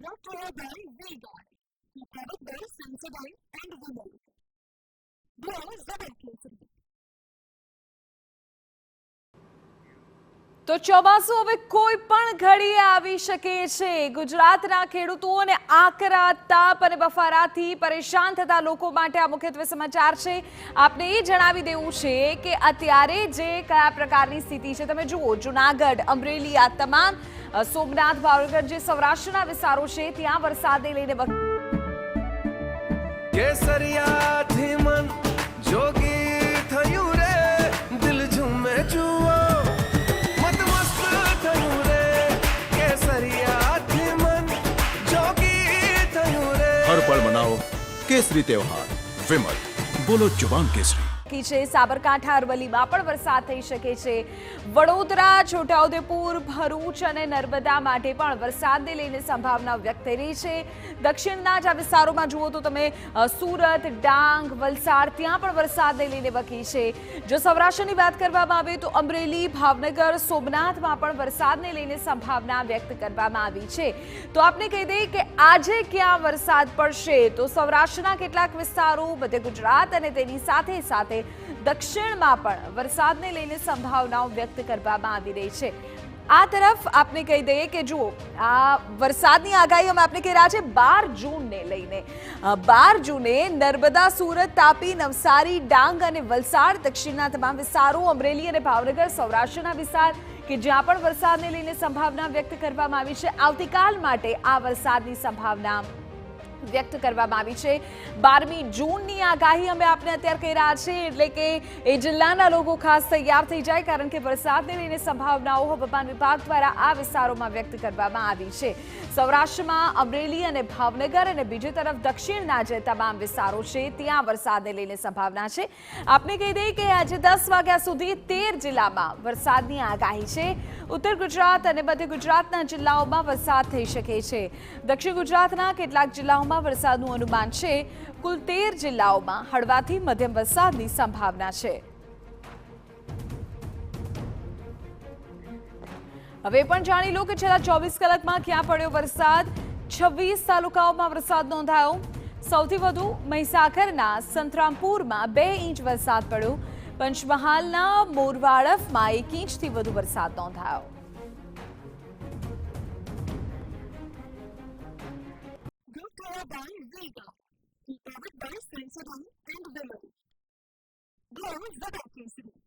brought to you by V-Guard, powered by Sensodyne and Women. Blue Zebra. તો ચોમાસું હવે કોઈ પણ ઘડીએ આવી શકે છે. ગુજરાતના ખેડૂતોને આકરા તાપ અને બફારાથી પરેશાન થતા લોકો માટે આ મુખ્યત્વે સમાચાર છે. આપને એ જણાવી દેવું છે કે અત્યારે જે કયા પ્રકારની સ્થિતિ છે તમે જુઓ. જૂનાગઢ, અમરેલી, આ તમામ સોમનાથ, ભાવનગર જે સૌરાષ્ટ્રના વિસ્તારો છે ત્યાં વરસાદને લઈને કેસરિયાથી મન જોગી થયું રે, દિલ ઝૂમે જુઓ हर पल मनाओ केसरी त्योहार. विमल, बोलो जुबान केसरी. છે. સાબરકાંઠા, અરવલ્લીમાં પણ વરસાદ થઈ શકે છે. વડોદરા, છોટાઉદેપુર, ભરૂચ અને નર્મદા માટે પણ વરસાદને લઈને સંભાવના વ્યક્ત થઈ રહી છે. દક્ષિણના જ આ વિસ્તારોમાં જુઓ તો તમે સુરત, ડાંગ, વલસાડ ત્યાં પણ વરસાદને લઈને વકી છે. જો સૌરાષ્ટ્રની વાત કરવામાં આવે તો અમરેલી, ભાવનગર, સોમનાથમાં પણ વરસાદને લઈને સંભાવના વ્યક્ત કરવામાં આવી છે. તો આપને કહી દઈએ કે આજે ક્યાં વરસાદ પડશે તો સૌરાષ્ટ્રના કેટલાક વિસ્તારો, મધ્ય ગુજરાત અને તેની સાથે સાથે દક્ષિણમાં પણ વરસાદને લઈને સંભાવનાઓ વ્યક્ત કરવામાં આવી રહી છે. આ તરફ આપને કહી દઈએ કે જુઓ આ વરસાદની આગાહી અમે આપને કહી રહ્યા છે 12 જૂનને લઈને. 12 જૂને નર્મદા, સુરત, તાપી, નવસારી, ડાંગ અને વલસાડ, દક્ષિણના તમામ વિસ્તારો, અમરેલી અને ભાવનગર સૌરાષ્ટ્રના વિસ્તાર કે જ્યાં પણ વરસાદને લઈને સંભાવના વ્યક્ત કરવામાં આવી છે. આવતીકાલ માટે આ વરસાદની સંભાવના વ્યક્ત કરવામાં આવી છે. 12મી જૂનની આગાહી અમે આપને અત્યારે કહી રહ્યા છીએ એટલે કે એ જિલ્લાના લોકો ખાસ તૈયાર થઈ જાય કારણ કે વરસાદને લઈને સંભાવનાઓ હવામાન વિભાગ દ્વારા આ વિસ્તારોમાં વ્યક્ત કરવામાં આવી છે. સૌરાષ્ટ્રમાં અમરેલી અને ભાવનગર અને બીજી તરફ દક્ષિણના જે તમામ વિસ્તારો છે ત્યાં વરસાદને લઈને સંભાવના છે. આપને કહી દઈએ કે આજે 10 વાગ્યા સુધી 13 જિલ્લામાં વરસાદની આગાહી છે. ઉત્તર ગુજરાત અને મધ્ય ગુજરાતના જિલ્લાઓમાં વરસાદ થઈ શકે છે. દક્ષિણ ગુજરાતના કેટલાક જિલ્લાઓમાં વરસાદનું અનુમાન છે. કુલ 13 જિલ્લાઓમાં હળવાથી મધ્યમ વરસાદની સંભાવના છે. હવે પણ જાણી લો કે છેલ્લા 24 કલાકમાં ક્યાં પડ્યો વરસાદ. 26 તાલુકાઓમાં વરસાદ નોંધાયો. સૌથી વધુ મહીસાગરના સંતરામપુરમાં 2 ઇંચ વરસાદ પડ્યો. પંચમહાલના મોરવાડફમાં 1 ઇંચથી વધુ વરસાદ નોંધાયો. By V-Guard, powered by Sensodyne and Women. Blue Zebra.